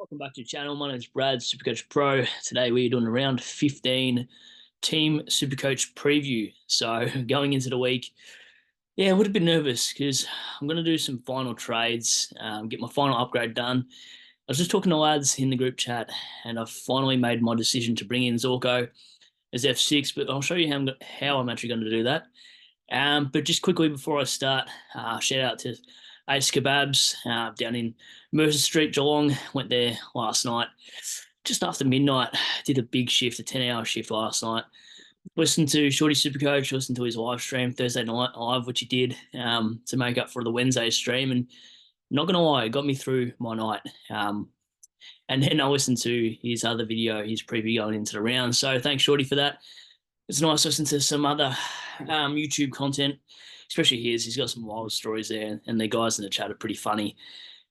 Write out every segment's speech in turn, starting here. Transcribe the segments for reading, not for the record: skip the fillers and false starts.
Welcome back to the channel. My name is Brad, SuperCoach Pro. Today we're doing a round 15 team SuperCoach preview. So going into the week, yeah, I would have been nervous because I'm going to do some final trades, get my final upgrade done. I was just talking to lads in the group chat, and I've finally made my decision to bring in Zorko as F6, but I'll show you how I'm actually going to do that. But just quickly before I start, shout out to Ace Kebabs down in Mercer Street, Geelong. Went there last night, just after midnight. Did a big shift, a 10-hour shift last night. Listened to Shorty Supercoach, listened to his live stream Thursday night live, which he did to make up for the Wednesday stream. And not going to lie, it got me through my night. And then I listened to his other video, his preview going into the round. So thanks, Shorty, for that. It's nice listening to some other YouTube content, especially his. He's got some wild stories there, and the guys in the chat are pretty funny.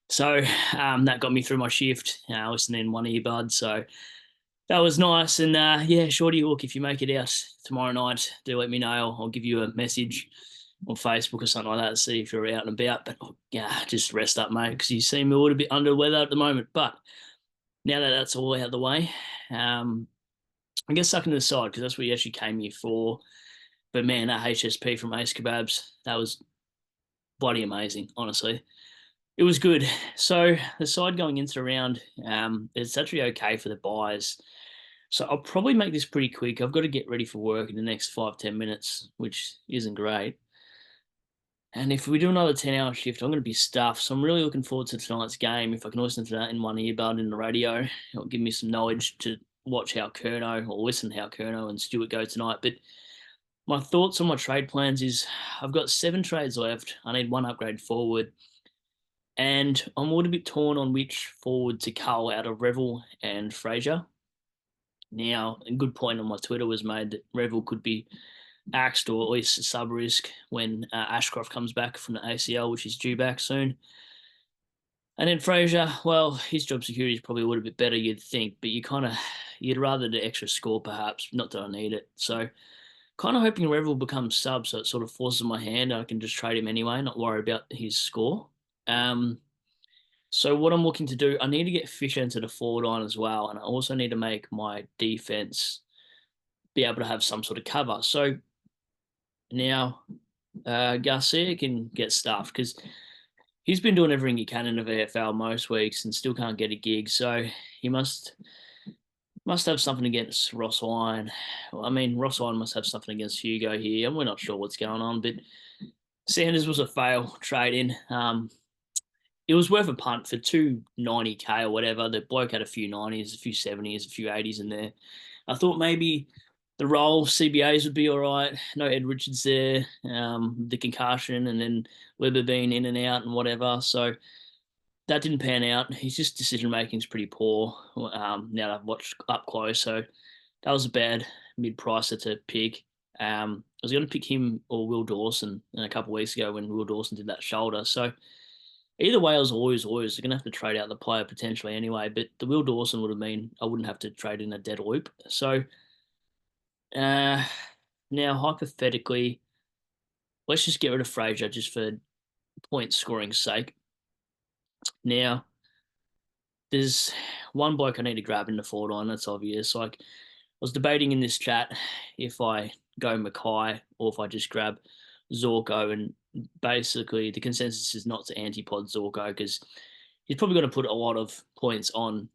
So that got me through my shift, listening in one earbud. So that was nice. And yeah, Shorty, look, if you make it out tomorrow night, do let me know. I'll give you a message on Facebook or something like that to see if you're out and about. But yeah, just rest up, mate, because you seem a little bit under the weather at the moment. But now that that's all out of the way, I guess sucking to the side because that's what you actually came here for. But man, that HSP from Ace Kebabs, that was bloody amazing, honestly. It was good. So the side going into the round, it's actually okay for the buys. So I'll probably make this pretty quick. I've got to get ready for work in the next 5-10 minutes, which isn't great. And if we do another 10-hour shift, I'm going to be stuffed. So I'm really looking forward to tonight's game. If I can listen to that in one earbud in the radio, it'll give me some knowledge to watch how Kerno or listen how Kerno and Stewart go tonight. But my thoughts on my trade plans is I've got 7 trades left. I need 1 upgrade forward. And I'm a little bit torn on which forward to cull out of Revel and Fraser. Now, a good point on my Twitter was made that Revel could be axed or at least a sub risk when Ashcroft comes back from the ACL, which is due back soon. And then Fraser, well, his job security is probably a little bit better, you'd think, but you'd rather the extra score perhaps. Not that I need it. So kind of hoping Revel becomes sub, so it sort of forces my hand and I can just trade him anyway, not worry about his score. So what I'm looking to do, I need to get Fisher into the forward line as well, and I also need to make my defense be able to have some sort of cover. So now Garcia can get stuffed because he's been doing everything he can in the VFL most weeks and still can't get a gig. So he must have something against Ross Lyon. Well, I mean, Ross Lyon must have something against Hugo here, and we're not sure what's going on. But Sanders was a fail trade in. It was worth a punt for 290k or whatever. The bloke had a few 90s, a few 70s, a few 80s in there. I thought maybe the role CBAs would be all right. No Ed Richards there, the concussion, and then Weber being in and out and whatever. So that didn't pan out. His just decision making is pretty poor. Now that I've watched up close, so that was a bad mid pricer to pick. I was going to pick him or Will Dawson a couple of weeks ago when Will Dawson did that shoulder. So either way, I was always going to have to trade out the player potentially anyway. But the Will Dawson would have mean I wouldn't have to trade in a dead loop. So now hypothetically, let's just get rid of Fraser just for point scoring sake. Now, there's one bloke I need to grab in the forward line. That's obvious. Like I was debating in this chat if I go Mackay or if I just grab Zorko, and basically the consensus is not to anti-pod Zorko because he's probably going to put a lot of points on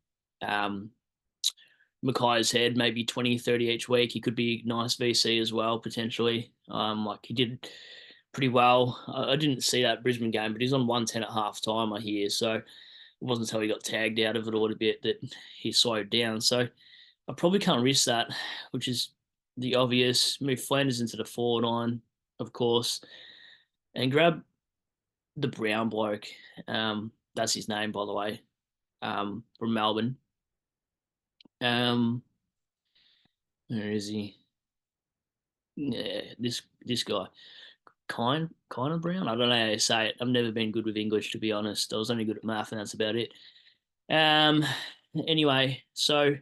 Mackay's head, maybe 20, 30 each week. He could be nice VC as well, potentially. Like he did pretty well. I didn't see that Brisbane game, but he's on 110 at half time, I hear. So it wasn't until he got tagged out of it a little bit that he slowed down. So I probably can't risk that, which is the obvious. Move Flanders into the forward line, of course, and grab the brown bloke. That's his name, by the way, from Melbourne. Where is he? Yeah, this guy. Kind of brown. I don't know how to say it. I've never been good with English, to be honest. I was only good at math, and that's about it. Anyway, so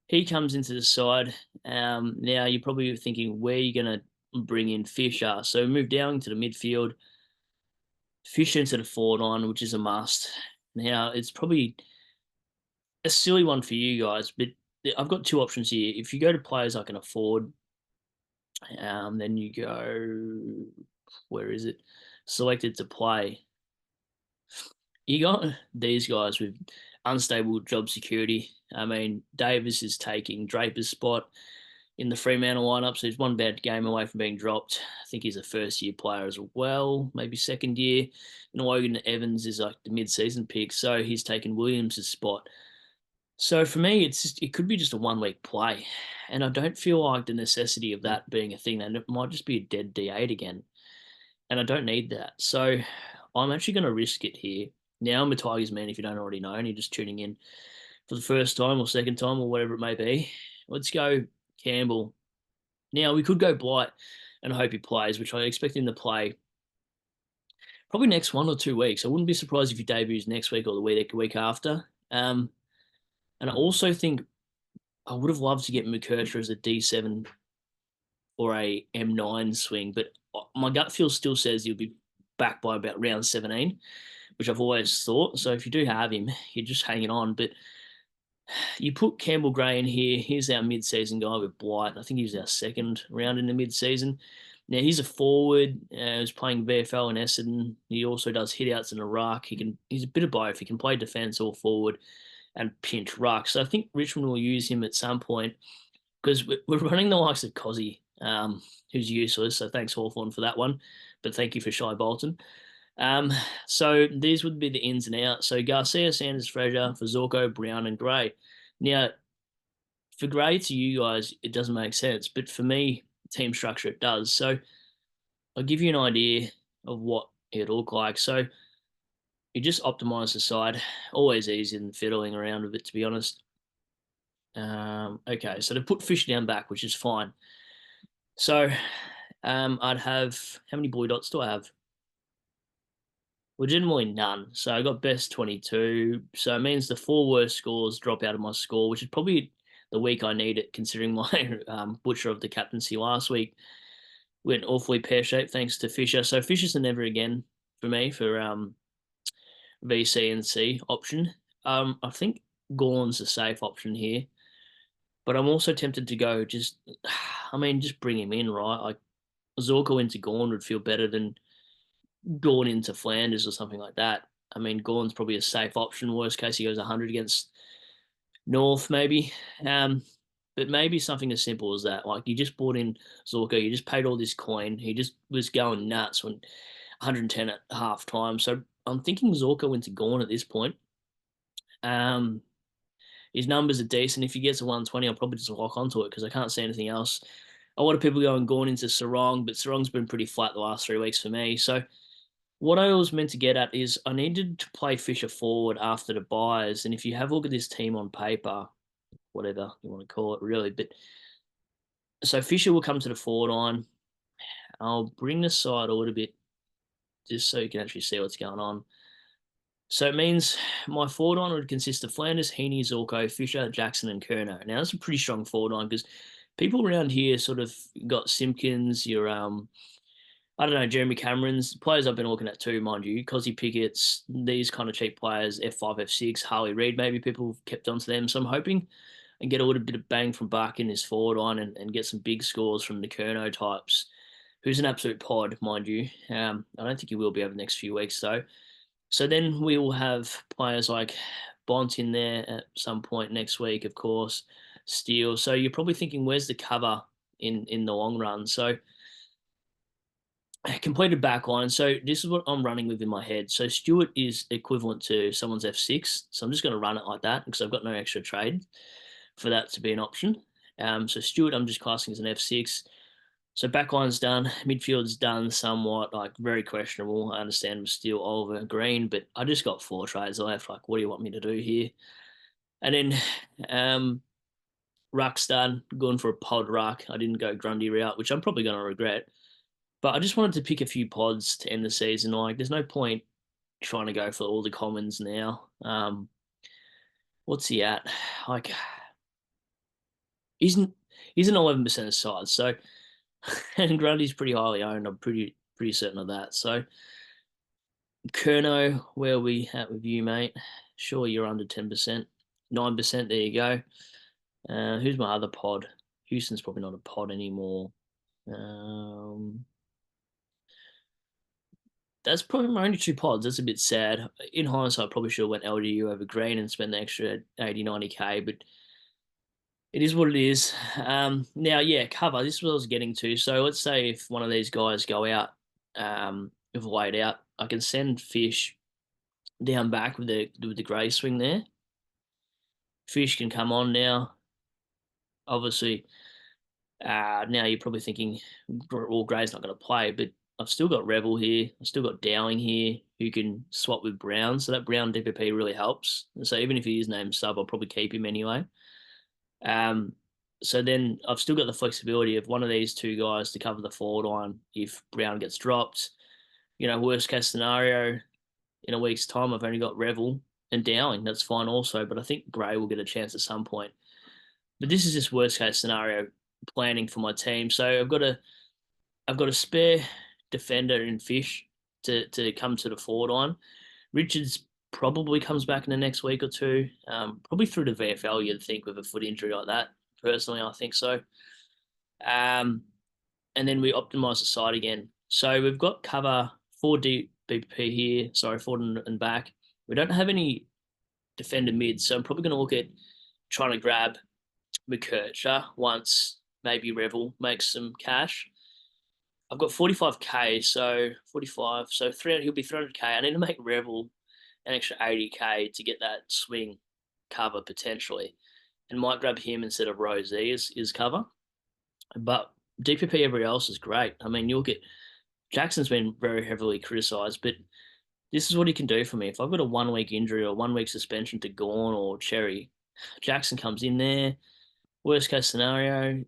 he comes into the side. Now you're probably thinking, where are you going to bring in Fisher? So move down to the midfield. Fisher into the forward line, which is a must. Now it's probably a silly one for you guys, but I've got two options here. If you go to players I can afford, then you go, where is it? Selected to play. You got these guys with unstable job security. I mean, Davis is taking Draper's spot in the Fremantle lineup, so he's one bad game away from being dropped. I think he's a first-year player as well, maybe second year. And Logan Evans is like the mid-season pick, so he's taken Williams' spot. So for me, it could be just a 1 week play, and I don't feel like the necessity of that being a thing. And it might just be a dead D8 again, and I don't need that. So I'm actually going to risk it here. Now I'm a Tigers man. If you don't already know, and you're just tuning in for the first time or second time or whatever it may be, let's go Campbell. Now we could go Blight and hope he plays, which I expect him to play probably next 1 or 2 weeks. I wouldn't be surprised if he debuts next week or the week after. And I also think I would have loved to get McKercher as a D7 or a M9 swing, but my gut feel still says he'll be back by about round 17, which I've always thought. So if you do have him, you're just hanging on. But you put Campbell Gray in here. He's our mid-season guy with Blight. I think he was our second round in the mid-season. Now he's a forward. He's playing VFL in Essendon. He also does hitouts in Iraq. He's a bit of both. He can play defence or forward and pinch ruck. So I think Richmond will use him at some point because we're running the likes of Cozzy, who's useless. So thanks Hawthorn for that one, but thank you for Shy Bolton. So these would be the ins and outs. So Garcia, Sanders, Fraser for Zorko, Brown, and Gray. Now, for Gray to you guys, it doesn't make sense, but for me, team structure it does. So I'll give you an idea of what it'll look like. So you just optimize the side. Always easier than fiddling around with it, to be honest. Okay, so to put Fish down back, which is fine. So I'd have, how many boy dots do I have? Legitimately none. So I got best 22. So it means the 4 worst scores drop out of my score, which is probably the week I need it, considering my butcher of the captaincy last week went awfully pear-shaped thanks to Fisher. So Fisher's a never again for me for VC and C option. I think Gorn's a safe option here, but I'm also tempted to go just bring him in, right? Like Zorko into Gorn would feel better than Gorn into Flanders or something like that. I mean, Gorn's probably a safe option. Worst case, he goes 100 against North, maybe. But maybe something as simple as that. Like you just bought in Zorko, you just paid all this coin. He just was going nuts when 110 at half time. So I'm thinking Zorko into Gorn at this point. His numbers are decent. If he gets a 120, I'll probably just lock onto it because I can't see anything else. A lot of people going Gorn into Sarong, but Sarong's been pretty flat the last 3 weeks for me. So what I was meant to get at is I needed to play Fisher forward after the buys. And if you have a look at this team on paper, whatever you want to call it, really, but so Fisher will come to the forward line. I'll bring the side a little bit just so you can actually see what's going on. So it means my forward line would consist of Flanders, Heaney, Zorko, Fisher, Jackson, and Curnow. Now that's a pretty strong forward line because people around here sort of got Simpkins, your I don't know, Jeremy Cameron's players I've been looking at too, mind you, Cozzy Pickett's, these kind of cheap players, F5, F6, Harley Reid, maybe people have kept onto them. So I'm hoping and get a little bit of bang from Buck in his forward line and get some big scores from the Curnow types, who's an absolute pod, mind you. I don't think he will be over the next few weeks, though. So then we will have players like Bont in there at some point next week, of course, Steele. So you're probably thinking, where's the cover in the long run? So completed backline. So this is what I'm running with in my head. So Stewart is equivalent to someone's F6. So I'm just going to run it like that because I've got no extra trade for that to be an option. So Stewart, I'm just classing as an F6. So backline's done. Midfield's done somewhat, like very questionable. I understand with Steele, Oliver, Green, but I just got 4 trades left. Like, what do you want me to do here? And then Ruck's done. Going for a pod ruck. I didn't go Grundy route, which I'm probably going to regret. But I just wanted to pick a few pods to end the season. Like, there's no point trying to go for all the commons now. What's he at? Like, he's an 11% of size. So, and Grundy's pretty highly owned. I'm pretty certain of that. So, Curnow, where are we at with you, mate? Sure, you're under 10%. 9%. There you go. Who's my other pod? Houston's probably not a pod anymore. That's probably my only two pods. That's a bit sad. In hindsight, I probably should have went LDU over Green and spent the extra 80, 90K, but it is what it is. Now, yeah, cover. This is what I was getting to. So let's say if one of these guys go out, with laid out, I can send Fish down back with the grey swing there. Fish can come on now. Obviously, now you're probably thinking, well, Gray's not going to play, but I've still got Rebel here. I've still got Dowling here who can swap with Brown. So that Brown DPP really helps. So even if he is named sub, I'll probably keep him anyway. So then I've still got the flexibility of one of these two guys to cover the forward line if Brown gets dropped. Worst case scenario, in a week's time, I've only got Revel and Dowling. That's fine also, but I think Gray will get a chance at some point. But this is just worst case scenario planning for my team. So I've got a spare defender in Fish to come to the forward line. Richards probably comes back in the next week or two, probably through the VFL, you'd think, with a foot injury like that. Personally, I think so. And then we optimise the side again. So we've got cover 4 deep BPP here, forward and back. We don't have any defender mid, so I'm probably going to look at trying to grab McKercher once maybe Revel makes some cash. I've got 45K, so 45, so 300. He'll be 300K. I need to make Revel an extra 80K to get that swing cover potentially, and might grab him instead of Rosie as cover. But DPP everywhere else is great. I mean, you look at Jackson's been very heavily criticised, but this is what he can do for me. If I've got a 1 week injury or 1 week suspension to Gawn or Cherry, Jackson comes in there. Worst case scenario,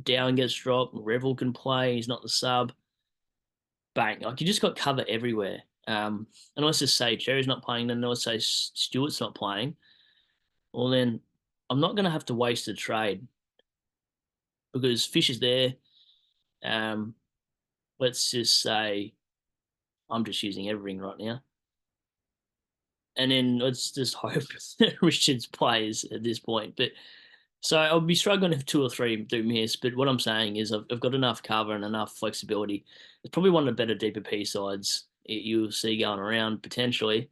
Dowling gets dropped, Revel can play, he's not the sub. Bang. Like, you just got cover everywhere. And let's just say Cherry's not playing, then let's say Stewart's not playing. Well, then I'm not going to have to waste a trade because Fish is there. Let's just say I'm just using everything right now. And then let's just hope that Richards plays at this point. But so I'll be struggling if 2 or 3 do miss. But what I'm saying is I've got enough cover and enough flexibility. It's probably one of the better DPP sides you'll see going around potentially.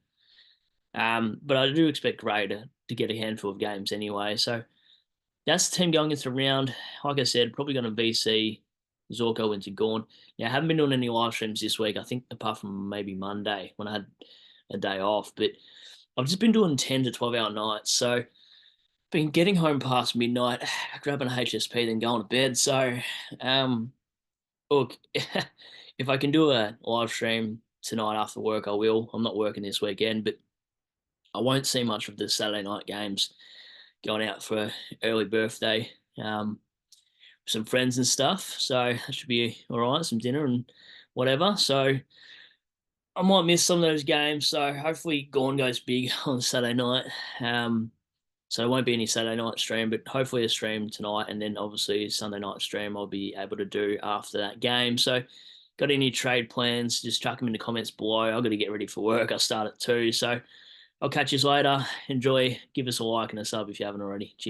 But I do expect Gray to get a handful of games anyway. So that's the team going into the round. Like I said, probably going to VC Zorko into Gorn. I haven't been doing any live streams this week, I think, apart from maybe Monday when I had a day off. But I've just been doing 10 to 12-hour nights. So been getting home past midnight, grabbing a HSP, then going to bed. So, look, if I can do a live stream tonight after work, I will. I'm not working this weekend, but I won't see much of the Saturday night games. Going out for early birthday, some friends and stuff. So that should be all right. Some dinner and whatever. So I might miss some of those games. So hopefully Gorn goes big on Saturday night. So it won't be any Saturday night stream, but hopefully a stream tonight, and then obviously Sunday night stream I'll be able to do after that game. So got any trade plans, just chuck them in the comments below. I've got to get ready for work. I start at 2. So I'll catch you later. Enjoy. Give us a like and a sub if you haven't already. Cheers.